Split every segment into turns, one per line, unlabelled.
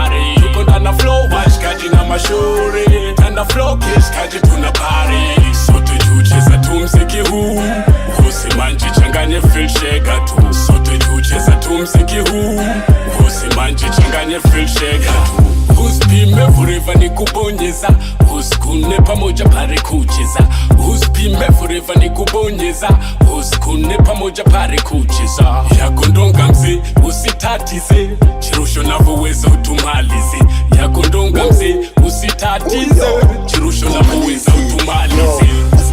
party. Tuko ndana flow washikaji na mashauri, ndana flow kishikaji tuna party. Sote juu cheza tu mziki huu, usimanji changanye feel shega tu. Sote juu cheza tu mziki huu, usimanji changanye feel shega tu. Usipime forever ni kubonyeza, usikune pamoja pare kucheza. Usipime forever ni kubonyeza, usikune pamoja pare kucheza. Yako ndonga mzee usitatize, chirusho navyoweza utumalize. Yako ndonga mzee usitatize, chirusho navyoweza utumalize.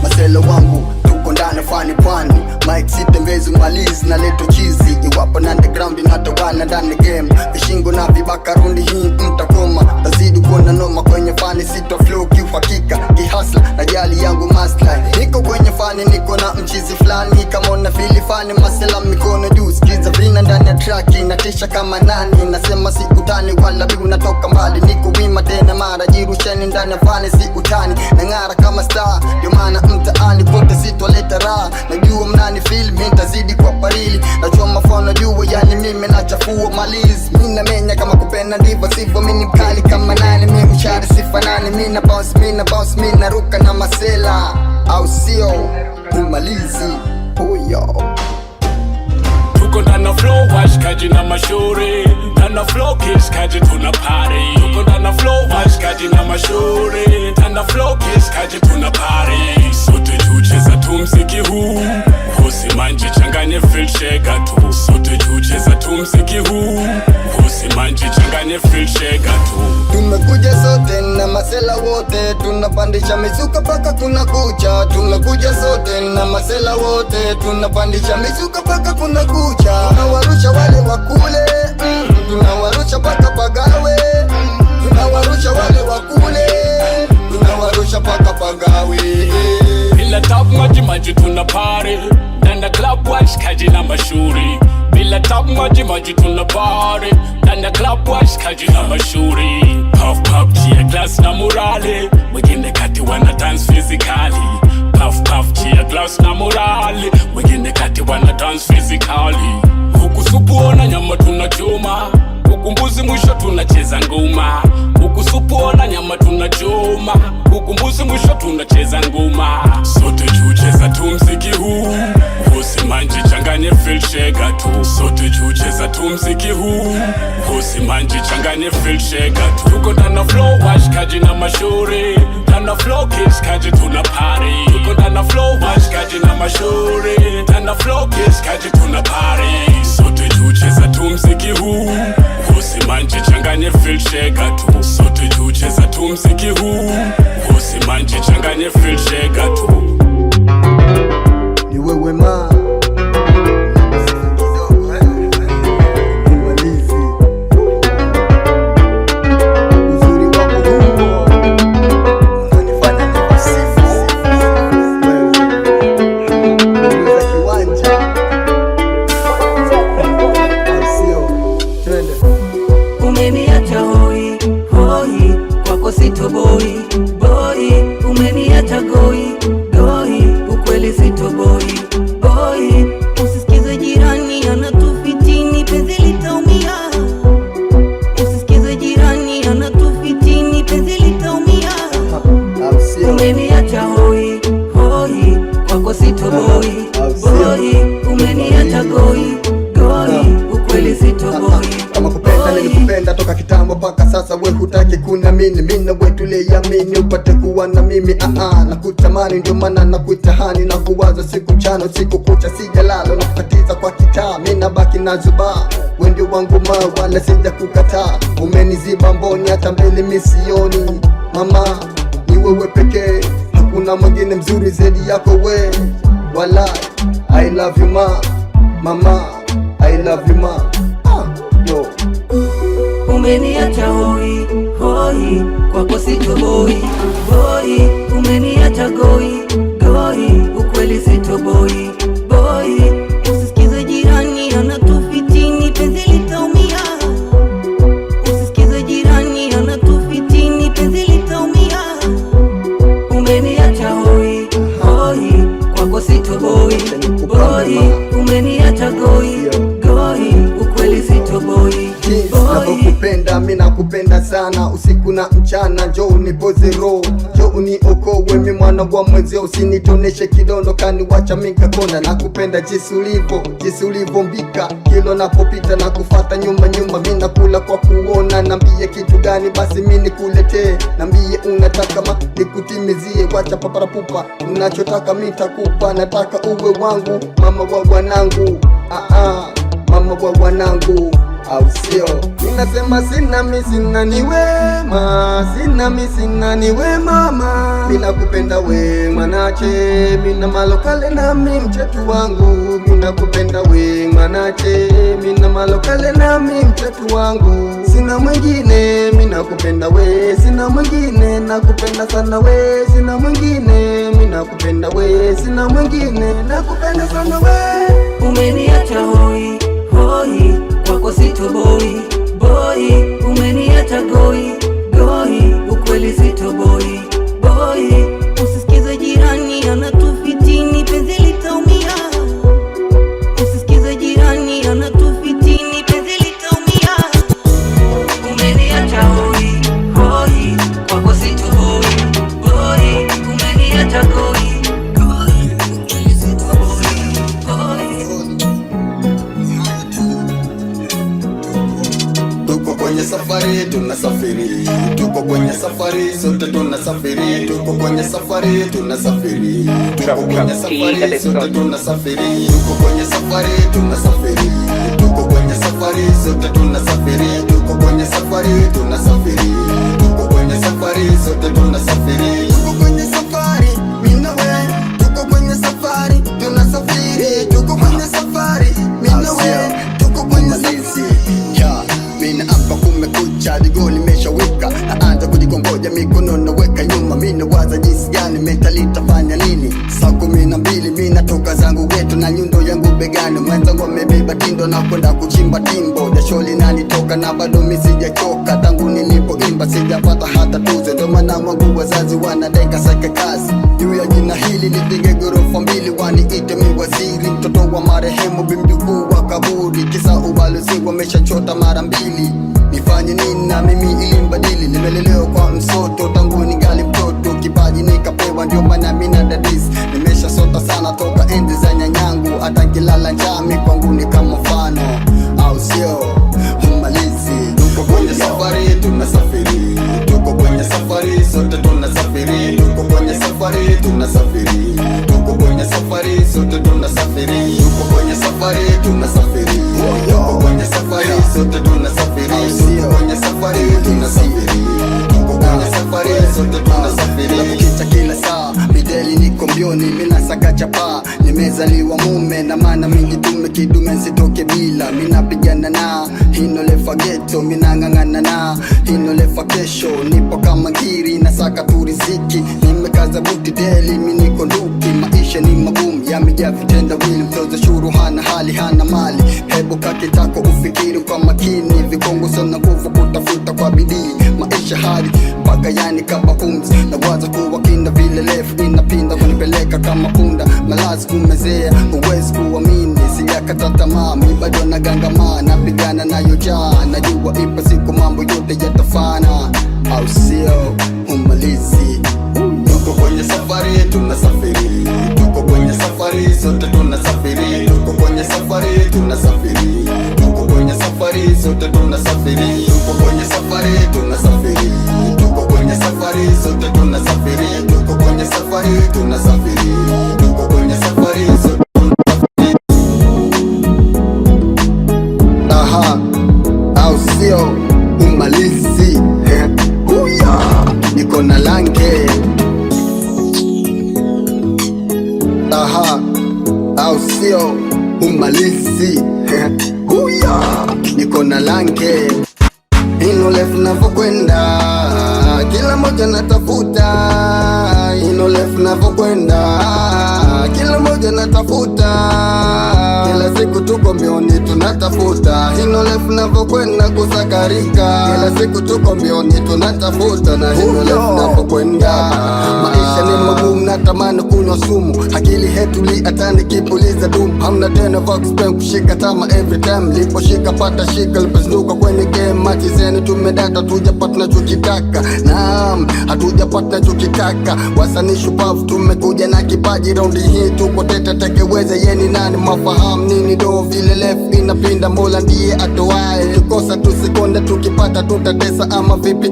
Masela wangu tuko ndani fani pwani, mic sitembezi malizi na leto chizi. Iwapo na underground inatowana ndani game, vishingo na vibaka rundi hii mtakoma. Tazidi kuona noma kwenye fani, sito flow kiuhakika kihasla na jali yangu maslahi. Niko kwenye fani niko na mchizi flani, kama una fili fani masela mikono juu. Skiza vina ndani ya track inatisha kama nani, nasema si utani wala bi unatoka mbali. Niko wima tena mara jirusheni ndani ya fani, si utani na ngara kama star. Ndio maana mtaani pote sitoleta raha, najua mnani feel mimi tazidi kwa parili. Najua mafano jua yani mimi nachafua malizi. Mimi namenya kama kupenda ndivyo sivyo, mimi mkali kama nani, mimi mshari sifanani. Mimi na bounce, mimi naruka na masela, au sio? Kumalizi huyo.
Tuko ndana flow washikaji na mashauri, ndana flow kishikaji tuna party. Tuko ndana flow washikaji na mashauri, ndana flow kishikaji tuna party. Sote juu cheza tu mziki huu, usimanji changanye feel shega tu. Sote juu cheza tu mziki huu, usimanji changanye feel shega tu.
Tumekuja sote na masela wote, tunapandisha mizuka paka kuna kucha. Tumekuja sote na masela wote, tunapandisha mizuka paka kuna kucha. Tunawarusha wale wakule, tunawarusha paka pagawe. Tunawarusha wale wakule, tunawarusha paka pagawe.
Bila tabu maji maji tuna party, ndana club washikaji na mashauri. Bila tabu maji maji tuna party, ndana club washikaji na mashauri. Puff puff cheer glass na morale, wengine kati wana dance physically. Puff puff cheer glass na morale, wengine kati wana dance physically. Huku supu ona nyama tunachoma, huku mbuzi mwisho tunacheza ngoma. Huku supu ona nyama tunachoma, huku mbuzi mwisho tunacheza ngoma. Sote juu cheza tu mziki huu, usimanji changanye feel shega tu. Sote juu cheza tu mziki huu, usimanji changanye feel shega tu. Tuko ndana flow washikaji na mashauri, ndana flow kishikaji tuna party. Tuko ndana flow washikaji na mashauri, ndana flow kishikaji tuna party. Sote juu cheza tu mziki huu, usimanji changanye feel shega tu. Sote juu cheza tu mziki huu, usimanji changanye feel shega tu.
Ni wewe ma
umeniacha hoi hoi, kwako sitoboi boi. Umeniacha goi goi, ukweli sitoboi boi. Usisikize jirani anatufitini, penzi litaumia. Usisikize jirani anatufitini, penzi litaumia. Umeniacha hoi hoi, kwako sitoboi boi. Umeniacha goi goi, ukweli sitoboi.
Kama kupenda nilikupenda toka kitambo paka sasa, we hutaki kunamini. Mimi na we tuliamini upate kuwa na mimi. Nakutamani ndio maana nakuitahani, na kuwaza siku mchana usiku kucha sijalala. Nakukatiza kwa kitaa, mimi nabaki na zuba. We ndio wangu ma wala sija kukataa. Umeniziba mboni hata mbele misioni. Mama ni wewe pekee, hakuna mwingine mzuri zaidi yako we. Wala I love you ma, mama I love you ma. Yo.
Umeniacha hoi hoi, kwako sitoboi boi. Umeniacha goi goi, ukweli sitoboi boi. Usisikize jirani anatufitini, penzi litaumia. Usisikize jirani anatufitini, penzi litaumia. Umeniacha hoi hoi, kwako sitoboi boi. Umeniacha goi goi, ukweli sitoboi boi.
Nakupenda nakupenda, mi nakupenda sana, usiku na mchana, njoo unipoze roho, njoo uniokoe, mi mwana wa mwenzio, usinitoneshe kidondo kaniwacha mikakonda. Nakupenda jinsi ulivyo mbika, kilo napopita na kufata nyuma, mi nakula kwa kuona. Nambie kitu gani basi mi nikuletee, nambie unataka ma nikutimizie, wacha paparapupa, unachotaka mi takupa. Nataka uwe wangu, mama wa wanangu, mama wa wanangu, au sio? Ninasema sina ni wema, sina ni we mama, mina kupenda we manache, mina malokale na mi mchetu wangu, mina kupenda we manache, mina malokale na mi mchetu wangu, sina mwingine, mina kupenda we, sina mwingine, nakupenda sana we, sina mwingine, mina kupenda we, sina mwingine, nakupenda sana we.
Umeniacha hoi hoi, kwako sitoboi boi, umeniacha goi goi, ukweli sitoboi boi. Usisikize jirani anatufitini, penzi litaumia. Usisikize jirani anatufitini, penzi litaumia. Umeniacha hoi hoi, kwako sitoboi boi, umeniacha goi goi, ukweli sitoboi boi.
Tuko kwenye safari tunasafiri, tuko kwenye safari sote tunasafiri, tuko kwenye safari tunasafiri, tuko kwenye safari sote tunasafiri, tuko kwenye safari tunasafiri, tuko kwenye safari sote tunasafiri, tuko kwenye safari tunasafiri, tuko kwenye safari sote tunasafiri, tuko kwenye safari mimi na wewe, tuko kwenye safari tunasafiri, tuko kwenye safari mimi na wewe, tuko kwenye safari. Mina hapa kumekucha, digo nimeshawika, naanza kujikongoja, mikono naweka nyuma, mina waza jinsi gani mentali tafanya nini. Saa 12 mina toka zangu geto na nyundo yangu begani, mwenzangu amebeba tindo na kwenda kuchimba timbo, jasho linanitoka na bado mimi sijachoka, tangu nilipoimba sijapata hata tuzo, ndo maana wangu wazazi wanadeka sake kazi juu ya jina hili, nipige ghorofa 2 waniite mi waziri, mtoto wa marehemu bimjukuu wa kaburi, kisa ubalozi wameshachota mara 2. Nifanye nini na mimi ili mbadili, nimelelewa kwa msoto tangu ningali mtoto, kipaji nikapewa ndio maana mimi nadadisi, nimesha sota sana toka enzi za nyanyangu, hata kilala njami kwangu ni kama mfano, au sio? Humalizi. Tuko kwenye safari tunasafiri, tuko kwenye safari sote tunasafiri, tuko kwenye safari tunasafiri, tuko kwenye safari sote tunasafiri, tuko kwenye safari tunasafiri, tuko kwenye safari sote tunasafiri, tuko kwenye safari tunasafiri, tuko kwenye safari sote tunasafiri. Nakukicha kila saa, mideli niko mbioni, mina saka chapa, nimezaliwa mume na maana mingi tume kidume sitoke bila, mina pigana na hino lefa geto, mina ngangana na hino lefa kesho, nipo kama ngiri na saka turiziki, nimekaza buti deli, mimi niko nduki, maisha ni magumu yamejaa vitendawili, mtoza shuru hana hali hana mali, hebu kakitako ufikiri kwa makini, vikongo sana nguvu kutafuta kwa bidii, maisha hali mpaka yani kama pumzi, na waza kuwa kinda vile lefu inapinda kunipeleka kama punda, malazi kumezea huwezi kuamini, sijakata tamaa mi bado nagangama, napigana nayo jaa, najua ipa siku mambo yote yatafana, au sio? Humalizi. Tuko kwenye safari tunasafiri, tuko kwenye safari sote tunasafiri, tuko kwenye safari tunasafiri, tuko kwenye safari sote tunasafiri, tuko kwenye safari tunasafiri, tuko kwenye safari sote tunasafiri, tuko kwenye safari tunasafiri, tuko kwenye safari sote tunasafiri. Au sio? Umalizi. Huya niko na lange, au sio? Umalizi. Huya niko na lange, ino lefu navokwenda, kila moja natafuta, ino lefu navokwenda, kila moja natafuta, kila siku tuko mbioni tunatafuta, hino lefu navokwenda kusakarika, kila siku tuko mbioni tunatafuta, na hino lefu navokwenda. Maisha ni magumu, natamani kunywa sumu, akili hetuli atani kipuliza dumu, hamna tena vox pen kushika tama every time, liposhika pata shika, lipozinduka kwenye game, machi zeni tumedata, tujapata na chukitaka, naam, hatujapata chukitaka, wasani shupavu tumekuja na kipaji, raundi hii tuko tete tekeweze, yeni nani mafahamu nini do vile left inapinda, mola ndiye atoae, tukosa tusikonde, tukipata tutatesa ama vipi,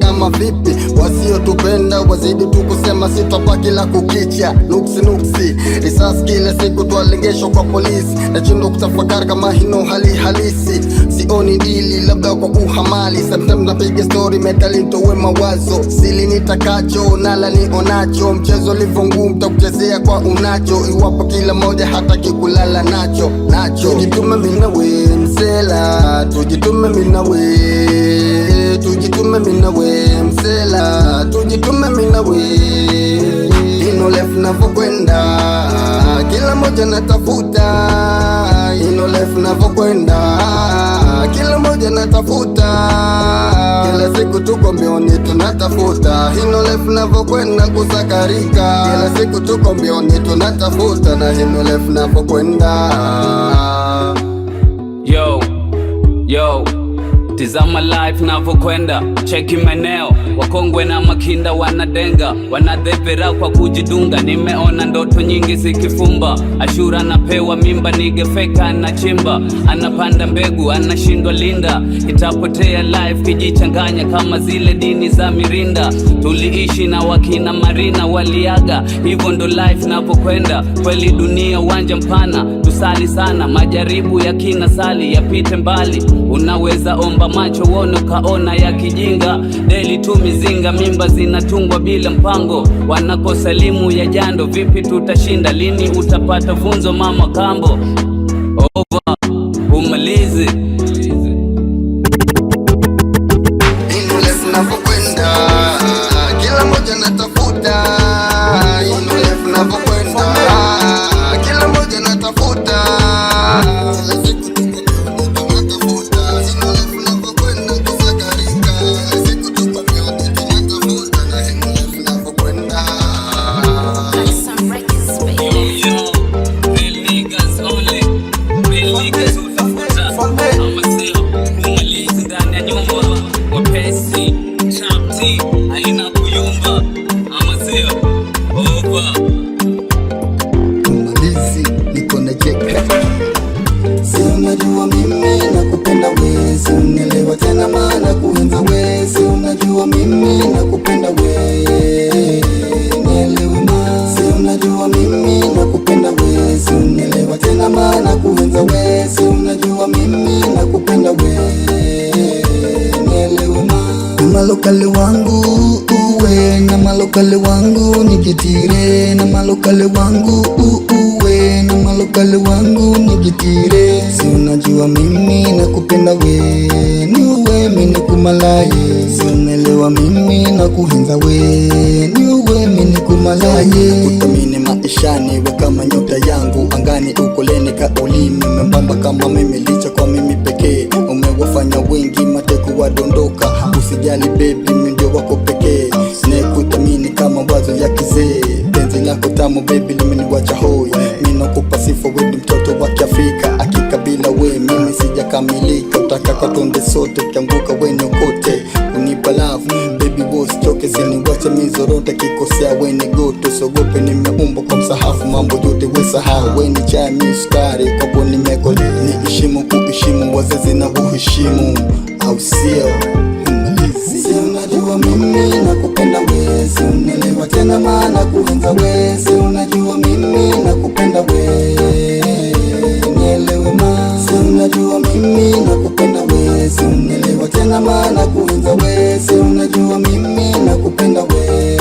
wasio tupenda wazidi tukusema, sitopaki la kukicha, nuksi risasi kila siku twalengeshwa kwa polisi, nachindwa kutafakari kama hino hali halisi, sioni dili labda kwa uhamali, sometimes napiga story metali ntowe mawazo, sili nitakacho nala nionacho, mchezo livo ngumu takuchezea kwa unacho, iwapo kila moja hataki kulala nacho. Tujitume mina we msela, tujitume mina we, tujitume mina we msela, tujitume mina we, hino lefu navokwenda, kila moja natafuta, hino lefu navokwenda, kila moja natafuta, kila siku tuko mbioni tunatafuta, hino lefu navokwenda kusakarika, kila siku tuko mbioni tunatafuta, na hino lefu navokwenda.
Yo, tizama life navokwenda, cheki maeneo, wakongwe na makinda wanadenga, wanadhevera kwa kujidunga, nimeona ndoto nyingi zikifumba, Ashura anapewa mimba, nigefeka anachimba, anapanda mbegu anashindwa linda, itapotea life kijichanganya kama zile dini za mirinda, tuliishi na wakina Marina waliaga, hivyo ndo life navokwenda, kweli dunia uwanja mpana, tusali sana, majaribu ya kina sali yapite mbali, unaweza omba macho uone ukaona ya kijinga, daily tu mizinga, mimba zinatungwa bila mpango, wanakosa elimu ya jando, vipi tutashinda, lini utapata funzo mama kambo, over umalizi.
Hino lefu navokwenda, kila moja natafuta, hino lefu navokwenda, kila moja natafuta, kila siku tuko tunatafuta, hino lefu navokwenda kusakarika, kila siku tuko tunatafuta, na hino lefu navokwenda.
Real niggas only, real niggas utafuta, ama sio umalizi ndani ya nyumba, wapesi chapti haina kuyumba, ama sio over
Umalizi niko na jeka, si unajua mimi nakupenda we, si unielewa tena maana kuenza we, si unajua mimi nakupenda we, nielewe ma, si unajua mimi nakupenda we, si unielewa tena maana kuenza we, si unajua mimi nakupenda we, nielewe ma, na malokale wangu uwe, na malokale wangu nikitire, na malokale wangu uwe, na malokale wangu nikitire, si unajua mimi nakupenda we, ni uwe mimi kumalaye, si unaelewa mimi nakuhenza we, ni uwe mimi kumalaye, kutamini maishani we kama nyota yangu angani, ukoleni ka ulimi membamba kama mimi, licha kwa mimi pekee, umewafanya wengi mateku wadondoka, usijali baby mimi ndio wako pekee, nekutamini kama wazo ya kizee, penzi lako tamu baby limeniwacha hoi, mimi nakupa sifa wewe ni mtoto wa Kiafrika, akikabila we mimi sijakamilika, utaka tuende sote kianguka we nyokote, unipa love baby boss toke siniwache mizorote, kikosea we ni goto, sogope nimeumba kwa msahafu, mambo yote we sahau, we ni chai mi sukari, kwapo nimekole, ni ishimu kuishimu wazazi na uheshimu, au sio? Si unajua mimi nakupenda we, si unielewa tena maana kuenza we, si unajua mimi nakupenda we, nielewe ma, si unajua mimi nakupenda we, si unielewa tena maana kuenza we, si unajua mimi nakupenda we,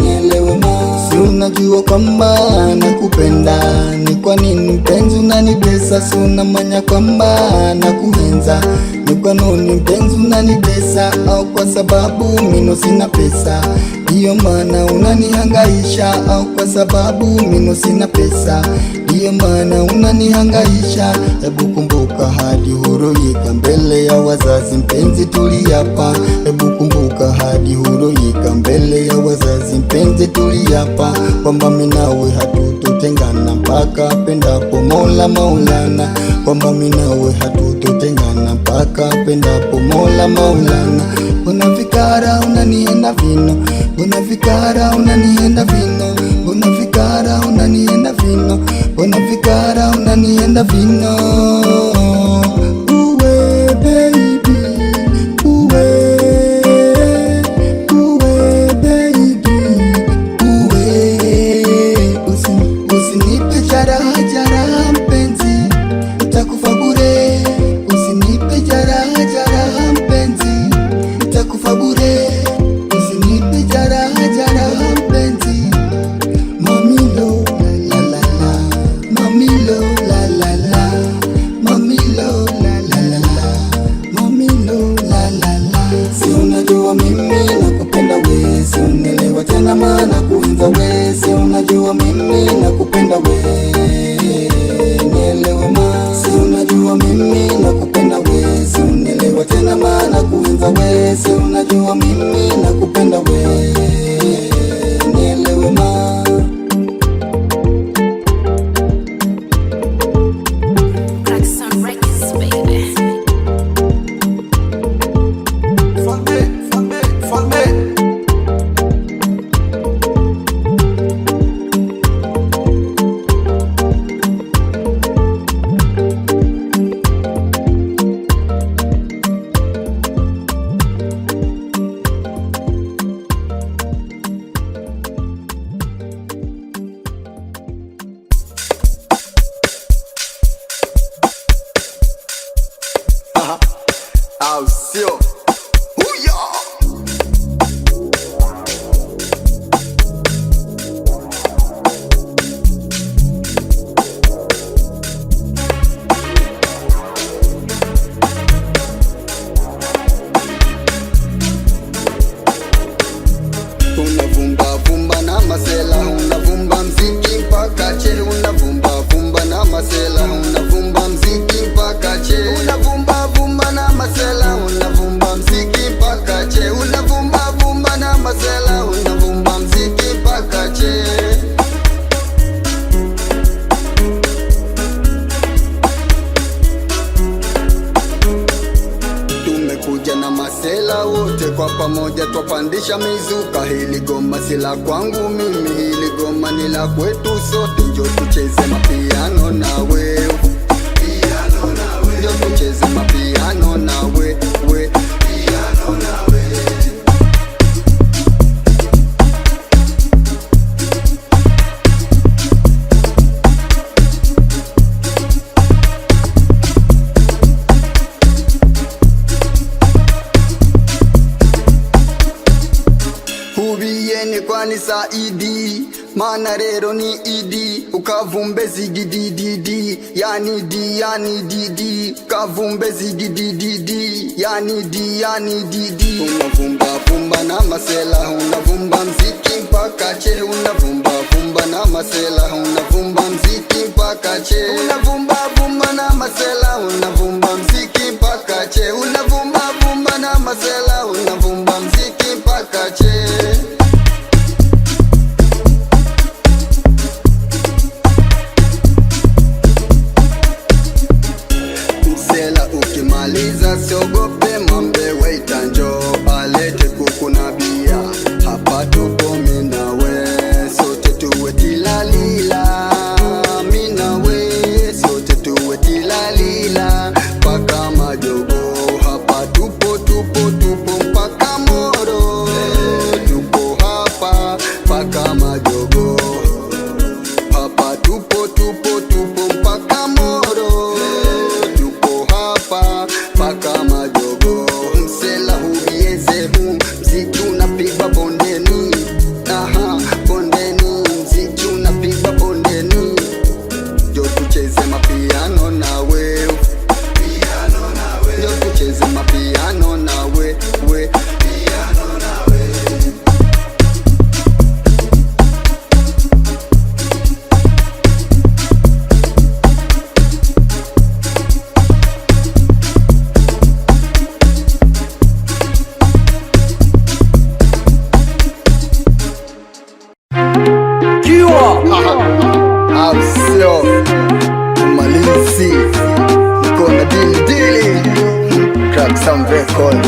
nielewe ma, si unajua kwamba nakupenda, ni kwa nini mpenzi unanitesa, si unamanya kwamba nakuenza, ni kwa nini mpenzi unanitesa, au kwa sababu mimi sina pesa, Ndiyo maana unanihangaisha, au kwa sababu mimi sina pesa? Ndiyo maana unanihangaisha. Hebu kumbuka hadi huroyika mbele ya wazazi, mpenzi tuliapa. Hebu kumbuka hadi huroyika mbele ya wazazi, mpenzi tuliapa, kwamba mimi nawe hatutotengana mpaka pendapo Mola Maulana, kwamba mimi nawe hatutotengana mpaka pendapo Mola Maulana. Una fikara unanienda vino, una fikara unanienda vino, una fikara unanienda vino, una fikara unanienda vino. Uwe baby, uwe baby, usinipe jaraha jaraha mpenzi, nitakufa bure. Usinipe jaraha jaraha mpenzi, nitakufa bure. Usinipe jaraha jaraha mpenzi. Mamilo la la la, mamilo la la la, mamilo la la la, mamilo la la la. Si unajua mimi nakupenda we, si unielewa tena maana kuenza we. Si unajua mimi nakupenda we, nielewe ma. Si unajua mimi nakupenda we, si unielewa tena maana kuenza we. Si unajua mimi nakupenda we, nielewe ma.
Klaxon Records, baby.
Au sio? Huyo! Unavumba vumba na masela, unavumba mziki mpaka che. Unavumba vumba na masela, unavumba mziki mpaka che. Unavumba vumba na masela, unavumba mziki mpaka che. Unavumba vumba na masela, unavumba mziki mpaka che. Tumekuja na masela wote kwa pamoja, twapandisha mizuka. Hili goma si la kwangu mimi, hili goma ni la kwetu sote. Njo tucheze mapiano na wewe, njo tucheze mapiano na wewe. Hubiyeni kwani Saidi, mana rero ni idi. Ukavumbe zigidididi, yani di yani didi. Ukavumbe zigidididi, yani di yani didi. Unavumba vumba na masela, unavumba mziki mpaka che. Unavumba vumba na masela, unavumba mziki mpaka che. Unavumba vumba na masela, unavumba mziki mpaka che. Unavumba vumba na masela, unavumba mziki mpaka che. Msela ukimaliza siogope, mambe waita njo alete kuku na bia. Hapa tupo mimi na we, sote tuwe tilalila. Mimi na we, sote tuwe tilalila mpaka majogo. Hapa tupo mpaka Records.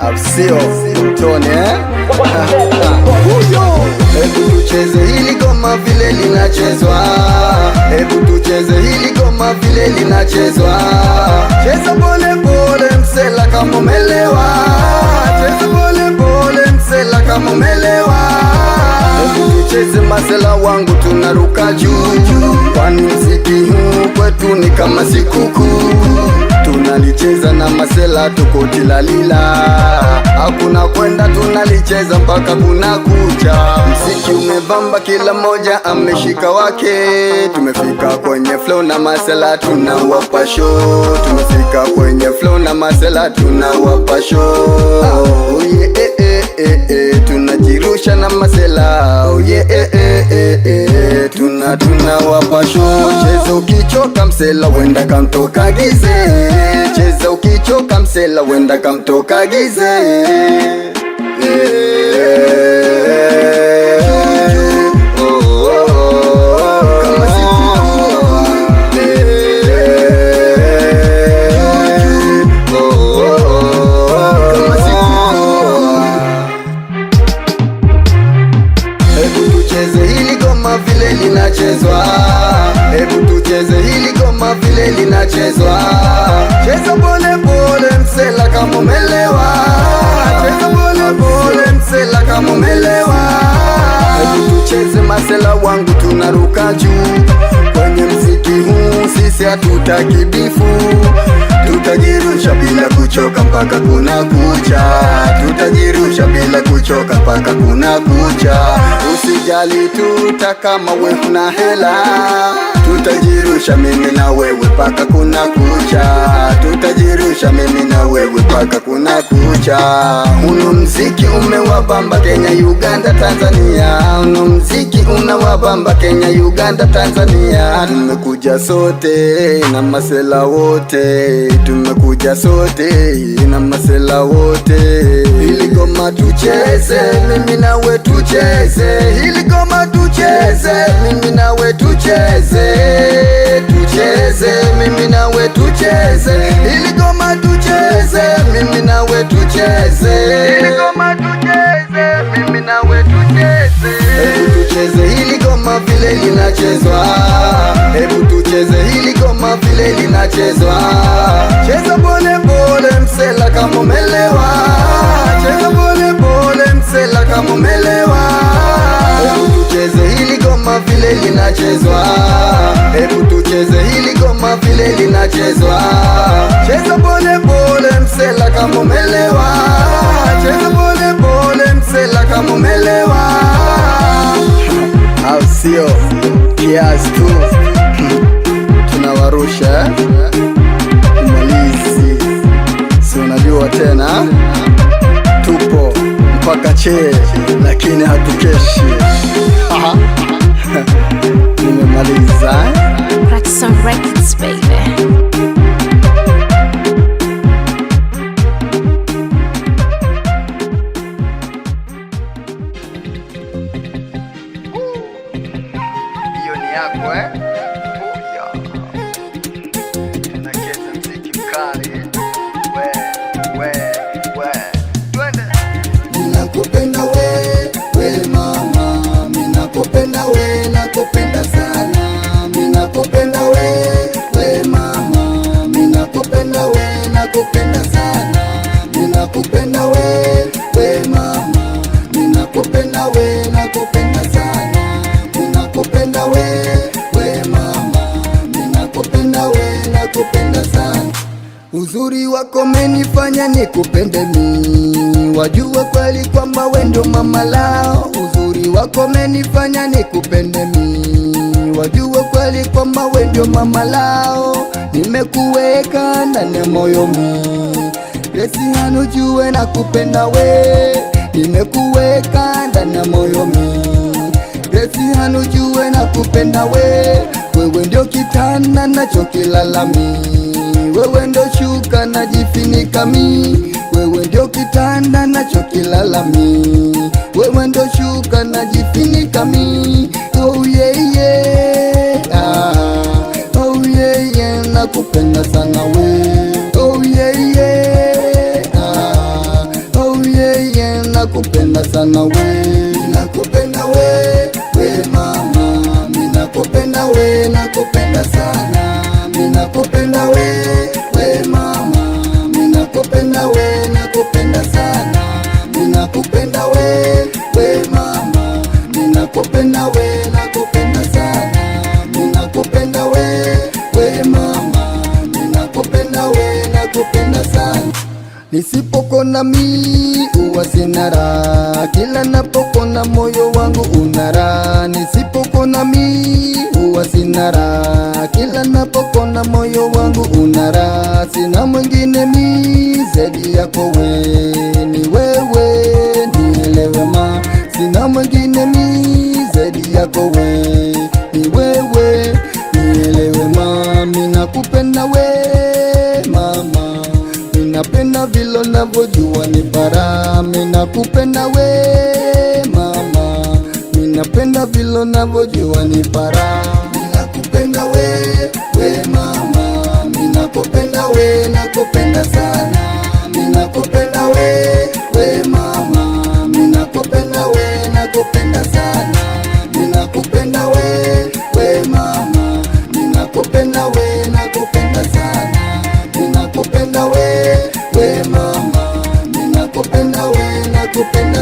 Absio Tony Hebu tucheze hili goma vile linachezwa, hebu tucheze hili goma vile linachezwa. Cheza pole pole msela kama umelewa, cheza pole pole msela kama umelewa. Hebu tucheze masela wangu tunaruka juu, kwani mziki huu kwetu ni kama sikukuu. Tunalicheza na masela tuko tilalila, hakuna kwenda tunalicheza mpaka kuna kucha. Mziki umebamba kila moja ameshika wake, tumefika kwenye flow na masela tunawapa show, tumefika kwenye flow na masela tunawapa show. Oh yeah, tunajirusha na masela, oh yeah, tunawapa show. Cheza ukichoka msela wenda kamtoka gize, cheza ukichoka msela wenda kamtoka gize. Hebu tucheze hili goma vile linachezwa, hebu tucheze hili goma vile linachezwa. Cheza pole pole msela kama umelewa, cheza pole pole msela kama umelewa. Hebu tucheze masela wangu tunaruka juu, kwenye mziki huu sisi hatutaki bifu. Tutajirusha bila kuchoka mpaka kuna kucha, tutajirusha bila kuchoka mpaka kuna kucha. Usijali tuta kama we huna hela, tutajirusha mimi na wewe mpaka kuna kucha, tutajirusha mimi na wewe mpaka kuna kucha. Uno mziki umewabamba Kenya, Uganda, Tanzania, uno mziki unawabamba Kenya, Uganda, Tanzania. Tumekuja sote na masela wote, tumekuja sote na masela wote. Hili goma tucheze mimi na we tucheze, hili goma tucheze mimi na we tucheze, tucheze mimi na we tucheze, hili goma tucheze mimi na we tucheze, hili goma tucheze mimi na we tucheze. Hebu tucheze hili goma vile linachezwa, hebu tucheze hili goma vile linachezwa. Cheza pole pole msela kama umelewa, cheza pole pole msela kama umelewa. Hebu tucheze hili goma vile linachezwa, hebu tucheze hili goma vile linachezwa. Cheza pole pole msela kama umelewa, cheza pole pole msela kama umelewa. Au sio? Kiasi tu tunawarusha malizi, si unajua tena tupo mpaka che, lakini hatukeshi. Nimemaliza
Crackson Records, baby.
hiyo ni yako nacheza mziki mkali we twende. Ninakupenda we mama, ninakupenda we, nakupenda sana. Ninakupenda we mama, ninakupenda we, nakupenda sana. Ninakupenda we mama, ninakupenda we, nakupenda sana. Ninakupenda we mama, ninakupenda we, nakupenda sana. Uzuri wako menifanya nikupende mi, wajua kweli kwamba we ndo mama lao. Uzuri wako menifanya nikupende mi, wajua kweli kwamba we ndo mama lao. Nimekuweka ndani ya moyo mi, Resi hanujue nakupenda we. Nimekuweka ndani ya moyo mi, Resi hanujue nakupenda we. Wewe ndio kitanda nachokilala mi, wewe ndo shuka najifinika mi, wewe ndio kitanda nachokilala mi, wewe ndo shuka najifinika mi. Oh yeah yeah, oh yeah yeah, nakupenda sana we. Oh yeah yeah, sana we, nakupenda we, we mama, minakupenda we, nakupenda sana, minakupenda we, we mama, minakupenda we, nakupenda sana, minakupenda we, we mama, minakupenda we, nakupenda sana, minakupenda we, we mama, minakupenda we, nakupenda sana. Nisipokona mi huwa sina raha, kila napokona moyo wangu unara. Nisipokona mi huwa sina raha, kila napokona moyo wangu unara. Sina mwingine mi zaidi yako we, ni wewe nielewe ma. Sina mwingine mi zaidi yako we, ni wewe nielewe ma. Minakupenda we mama, minapenda vile unavyojua ni bara. Minakupenda we mama, minapenda vile unavyojua ni bara. Minakupenda we, we mama, minakupenda we, nakupenda sana. Minakupenda we, we mama, minakupenda we, nakupenda sana. Minakupenda we, we mama, minakupenda we, nakupenda sana. Minakupenda we, we mama, minakupenda we, nakupenda